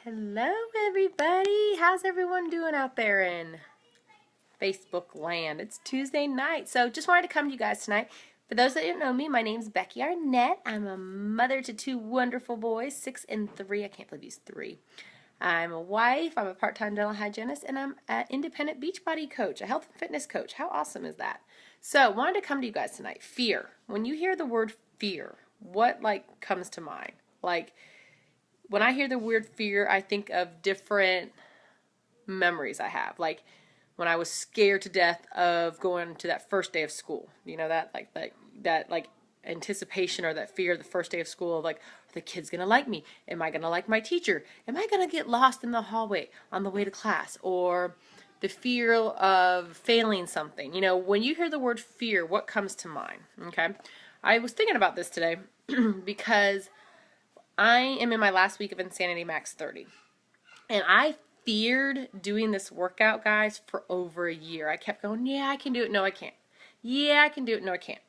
Hello, everybody. How's everyone doing out there in Facebook land? It's Tuesday night, so just wanted to come to you guys tonight. For those that didn't know me, my name's Becky Arnett. I'm a mother to two wonderful boys, 6 and 3. I can't believe he's 3. I'm a wife, I'm a part-time dental hygienist, and I'm an independent Beachbody coach, a health and fitness coach. How awesome is that? So, wanted to come to you guys tonight. Fear. When you hear the word fear, what comes to mind? When I hear the word fear, I think of different memories I have. Like when I was scared to death of going to that first day of school. You know that anticipation or that fear of the first day of school of are the kids gonna like me? Am I gonna like my teacher? Am I gonna get lost in the hallway on the way to class? Or the fear of failing something. You know, when you hear the word fear, what comes to mind? Okay. I was thinking about this today because I am in my last week of Insanity Max 30. And I feared doing this workout, guys, for over a year. I kept going, yeah, I can do it. No, I can't. Yeah, I can do it. No, I can't.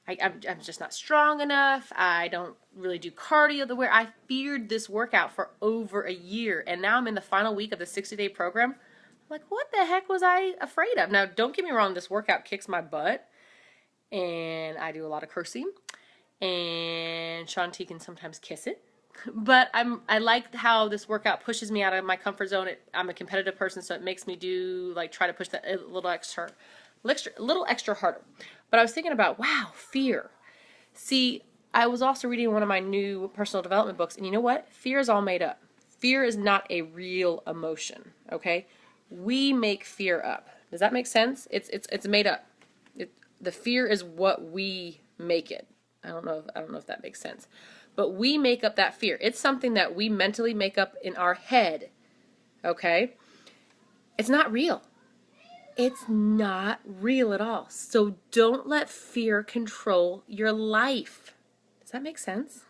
I'm just not strong enough. I don't really do cardio the way. I feared this workout for over a year. And now I'm in the final week of the 60-day program. I'm like, what the heck was I afraid of? Now, don't get me wrong. This workout kicks my butt. And I do a lot of cursing. And Shaun T can sometimes kiss it. But I like how this workout pushes me out of my comfort zone. I'm a competitive person, so it makes me try to push that a little extra harder. But I was thinking about, wow, fear. See, I was also reading one of my new personal development books, and you know what? Fear is all made up. Fear is not a real emotion, okay? We make fear up. Does that make sense? It's made up. The fear is what we make it. I don't know if that makes sense. But we make up that fear. It's something that we mentally make up in our head. Okay? It's not real. It's not real at all. So don't let fear control your life. Does that make sense?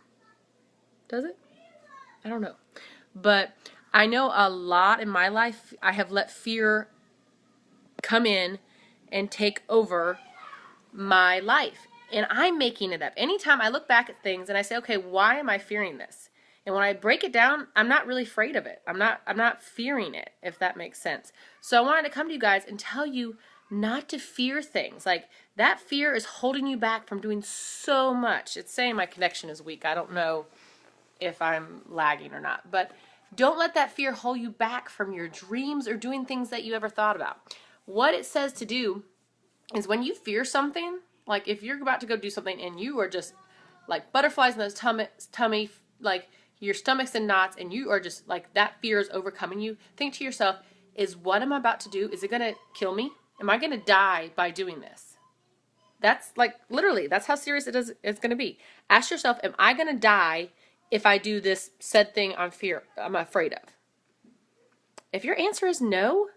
Does it? I don't know. But I know a lot in my life I have let fear come in and take over my life. And I'm making it up. Anytime I look back at things and I say, okay, why am I fearing this? And when I break it down, I'm not really afraid of it. I'm not fearing it, if that makes sense. So I wanted to come to you guys and tell you not to fear things. Like that fear is holding you back from doing so much. It's saying my connection is weak. I don't know if I'm lagging or not. But don't let that fear hold you back from your dreams or doing things that you ever thought about. What it says to do is when you fear something, like if you're about to go do something and you are just like butterflies in the tummy, like your stomach's in knots and you are just like that fear is overcoming you, think to yourself, is what I'm about to do, is it going to kill me? Am I going to die by doing this? That's literally, that's how serious it's going to be. Ask yourself, am I going to die if I do this said thing I'm afraid of? If your answer is no,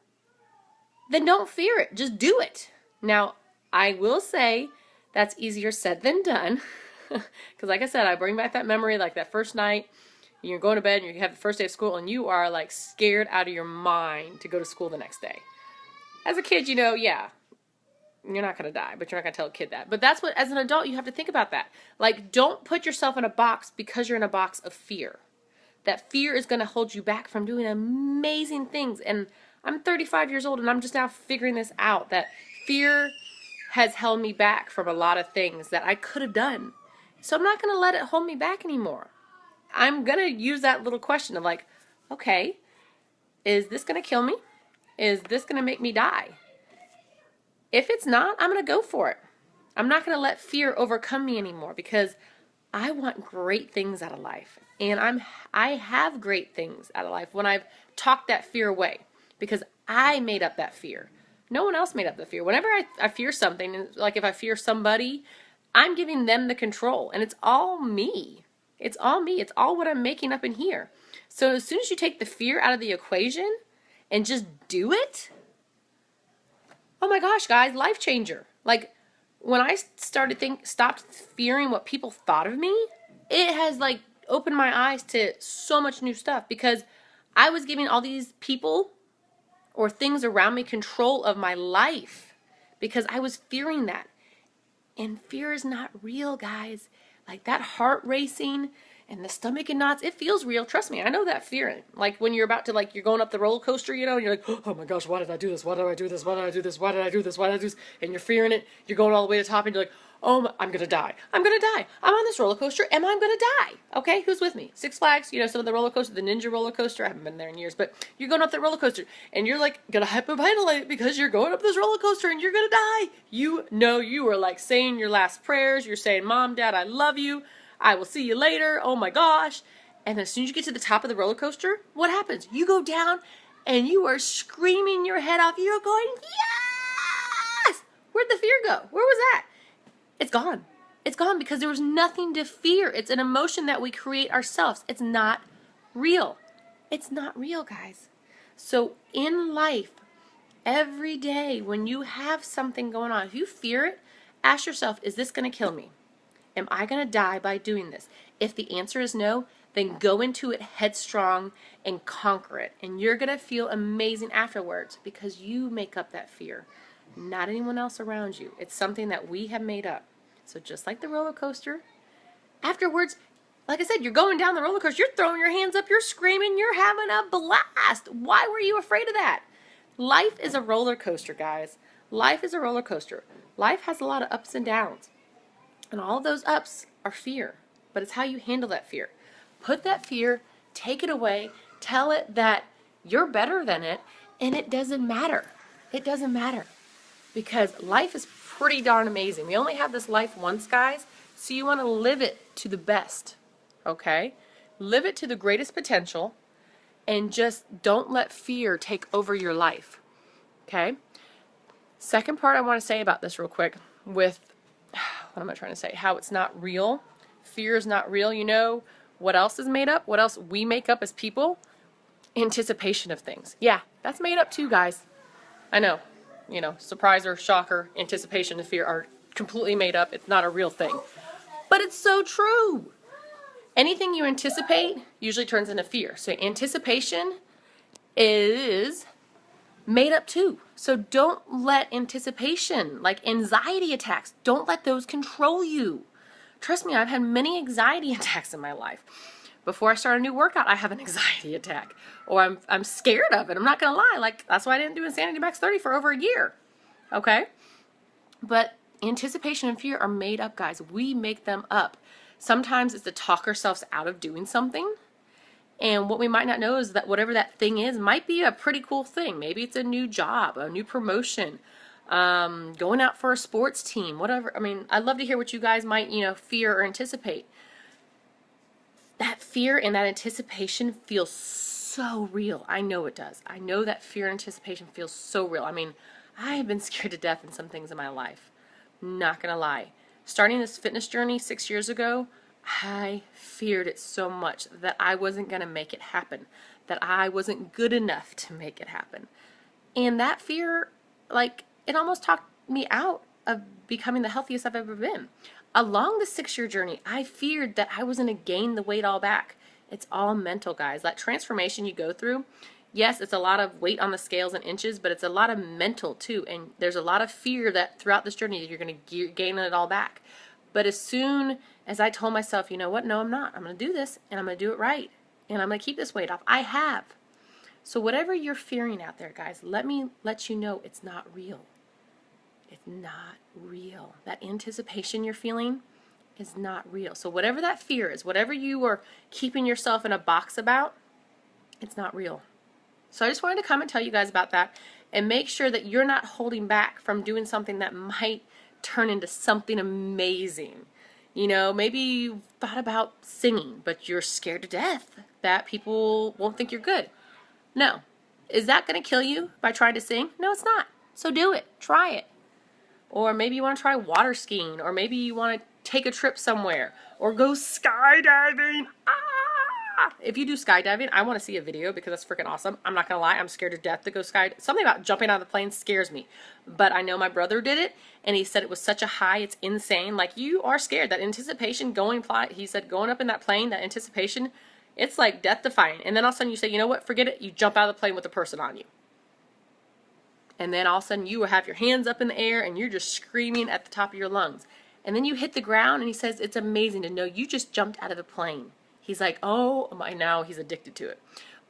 then don't fear it. Just do it. Now, I will say that's easier said than done. Because like I said, I bring back that memory, like that first night, you're going to bed and you have the first day of school and you are like scared out of your mind to go to school the next day. As a kid, yeah, you're not going to die, but you're not going to tell a kid that. But that's what, as an adult, you have to think about that. Like, don't put yourself in a box because you're in a box of fear. That fear is going to hold you back from doing amazing things. And I'm 35 years old and I'm just now figuring this out, that fear has held me back from a lot of things that I could have done. So I'm not going to let it hold me back anymore. I'm going to use that little question of like, okay, is this going to kill me? Is this going to make me die? If it's not, I'm going to go for it. I'm not going to let fear overcome me anymore because I want great things out of life. And I have great things out of life when I've talked that fear away because I made up that fear. No one else made up the fear. Whenever I fear something, like if I fear somebody, I'm giving them the control. And it's all me. It's all me. It's all what I'm making up in here. So as soon as you take the fear out of the equation and just do it, oh my gosh, guys, life changer. Like when I stopped fearing what people thought of me, it has opened my eyes to so much new stuff because I was giving all these people or things around me control of my life because I was fearing that. And fear is not real, guys. Like that heart racing and the stomach and knots, it feels real. Trust me, I know that fear. Like when you're about to, like, you're going up the roller coaster, you know, and you're like, oh my gosh, why did I do this? Why did I do this? Why did I do this? Why did I do this? Why did I do this? And you're fearing it. You're going all the way to the top, and you're like, oh, I'm going to die. I'm going to die. I'm on this roller coaster, and I'm going to die. Okay, who's with me? Six Flags, you know, some of the roller coaster, the Ninja roller coaster. I haven't been there in years, but you're going up that roller coaster, and you're like going to hyperventilate because you're going up this roller coaster, and you're going to die. You know, you are like saying your last prayers. You're saying, Mom, Dad, I love you. I will see you later. Oh my gosh. And as soon as you get to the top of the roller coaster, what happens? You go down, and you are screaming your head off. You're going, yes! Where'd the fear go? Where was that? It's gone. It's gone because there was nothing to fear. It's an emotion that we create ourselves. It's not real. It's not real, guys. So in life, every day when you have something going on, if you fear it, ask yourself, is this going to kill me? Am I going to die by doing this? If the answer is no, then go into it headstrong and conquer it. And you're going to feel amazing afterwards because you make up that fear, not anyone else around you. It's something that we have made up. So just like the roller coaster, afterwards, like I said, you're going down the roller coaster, you're throwing your hands up, you're screaming, you're having a blast. Why were you afraid of that? Life is a roller coaster, guys. Life is a roller coaster. Life has a lot of ups and downs. And all of those ups are fear. But it's how you handle that fear. Put that fear, take it away, tell it that you're better than it, and it doesn't matter. It doesn't matter. Because life is pretty darn amazing. We only have this life once, guys, so you want to live it to the best, okay? Live it to the greatest potential, and just don't let fear take over your life, okay? Second part I want to say about this real quick with, what am I trying to say? How it's not real. Fear is not real. You know what else is made up? What else we make up as people? Anticipation of things. Yeah, that's made up too, guys. I know. You know, surprise or shocker, anticipation and fear are completely made up. It's not a real thing. But it's so true. Anything you anticipate usually turns into fear. So anticipation is made up too. So don't let anticipation, like anxiety attacks, don't let those control you. Trust me, I've had many anxiety attacks in my life. Before I start a new workout, I have an anxiety attack. Or I'm scared of it. I'm not going to lie. Like, that's why I didn't do Insanity Max 30 for over a year. Okay? But anticipation and fear are made up, guys. We make them up. Sometimes it's to talk ourselves out of doing something. And what we might not know is that whatever that thing is might be a pretty cool thing. Maybe it's a new job, a new promotion, going out for a sports team, whatever. I mean, I'd love to hear what you guys might, you know, fear or anticipate. That fear and that anticipation feels so real. I know it does. I know that fear and anticipation feels so real. I mean, I have been scared to death in some things in my life. Not gonna lie. Starting this fitness journey 6 years ago, I feared it so much that I wasn't gonna make it happen, that I wasn't good enough to make it happen. And that fear, like, it almost talked me out of becoming the healthiest I've ever been. Along the 6-year journey, I feared that I was going to gain the weight all back. It's all mental, guys. That transformation you go through, yes, it's a lot of weight on the scales and inches, but it's a lot of mental too. And there's a lot of fear that throughout this journey you're going to gain it all back. But as soon as I told myself, you know what, no, I'm not. I'm going to do this, and I'm going to do it right. And I'm going to keep this weight off. I have. So whatever you're fearing out there, guys, let me let you know it's not real. It's not real. That anticipation you're feeling is not real. So whatever that fear is, whatever you are keeping yourself in a box about, it's not real. So I just wanted to come and tell you guys about that and make sure that you're not holding back from doing something that might turn into something amazing. You know, maybe you thought about singing, but you're scared to death that people won't think you're good. No. Is that going to kill you by trying to sing? No, it's not. So do it. Try it. Or maybe you want to try water skiing, or maybe you want to take a trip somewhere, or go skydiving. Ah! If you do skydiving, I want to see a video because that's freaking awesome. I'm not going to lie, I'm scared to death to go skydiving. Something about jumping out of the plane scares me. But I know my brother did it, and he said it was such a high, it's insane. Like, you are scared. That anticipation he said going up in that plane, that anticipation, it's like death-defying. And then all of a sudden you say, you know what, forget it. You jump out of the plane with a person on you. And then all of a sudden you have your hands up in the air and you're just screaming at the top of your lungs. And then you hit the ground, and he says it's amazing to know you just jumped out of a plane. He's like, oh my, now he's addicted to it.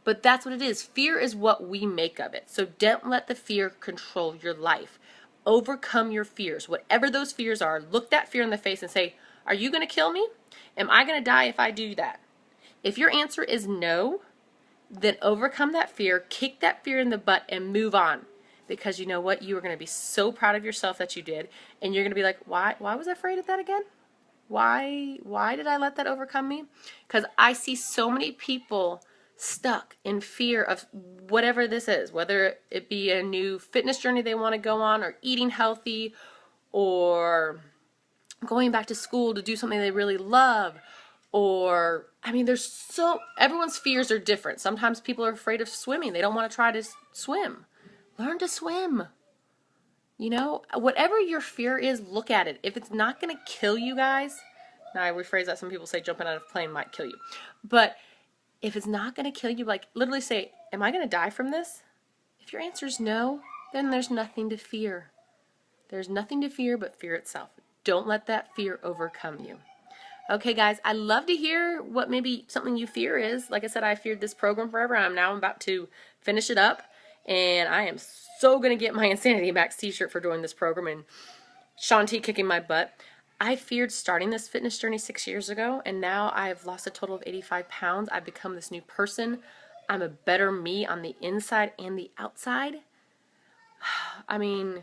But that's what it is. Fear is what we make of it. So don't let the fear control your life. Overcome your fears. Whatever those fears are, look that fear in the face and say, are you going to kill me? Am I going to die if I do that? If your answer is no, then overcome that fear, kick that fear in the butt, and move on. Because you know what? You are going to be so proud of yourself that you did. And you're going to be like, why was I afraid of that again? Why did I let that overcome me? Because I see so many people stuck in fear of whatever this is, whether it be a new fitness journey they want to go on, or eating healthy, or going back to school to do something they really love, or, I mean, everyone's fears are different. Sometimes people are afraid of swimming. They don't want to try to swim. Learn to swim. You know, whatever your fear is, look at it. If it's not going to kill you guys, now I rephrase that, some people say jumping out of a plane might kill you, but if it's not going to kill you, like literally say, am I going to die from this? If your answer is no, then there's nothing to fear. There's nothing to fear but fear itself. Don't let that fear overcome you. Okay, guys, I love to hear what maybe something you fear is. Like I said, I feared this program forever. I'm about to finish it up, and I am so going to get my Insanity Max t-shirt for doing this program, and Shaun T kicking my butt. I feared starting this fitness journey 6 years ago, and now I've lost a total of 85 pounds. I've become this new person. I'm a better me on the inside and the outside. I mean,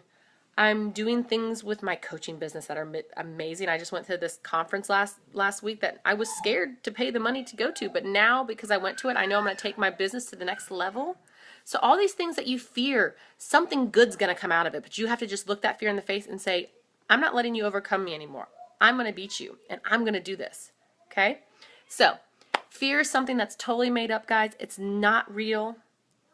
I'm doing things with my coaching business that are amazing. I just went to this conference last week that I was scared to pay the money to go to, but now because I went to it, I know I'm going to take my business to the next level. So all these things that you fear, something good's going to come out of it, but you have to just look that fear in the face and say, I'm not letting you overcome me anymore. I'm going to beat you, and I'm going to do this, okay? So fear is something that's totally made up, guys. It's not real.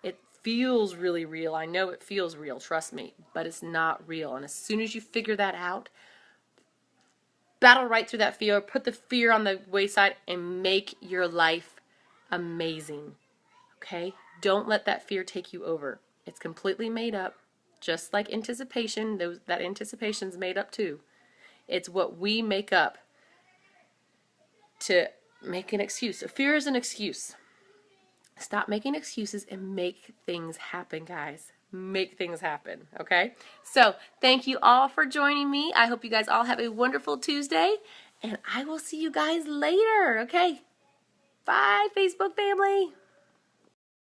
It feels really real. I know it feels real, trust me, but it's not real. And as soon as you figure that out, battle right through that fear, put the fear on the wayside, and make your life amazing, okay? Don't let that fear take you over. It's completely made up. Just like anticipation, that anticipation's made up too. It's what we make up to make an excuse. So fear is an excuse. Stop making excuses and make things happen, guys. Make things happen, okay? So thank you all for joining me. I hope you guys all have a wonderful Tuesday, and I will see you guys later, okay? Bye, Facebook family.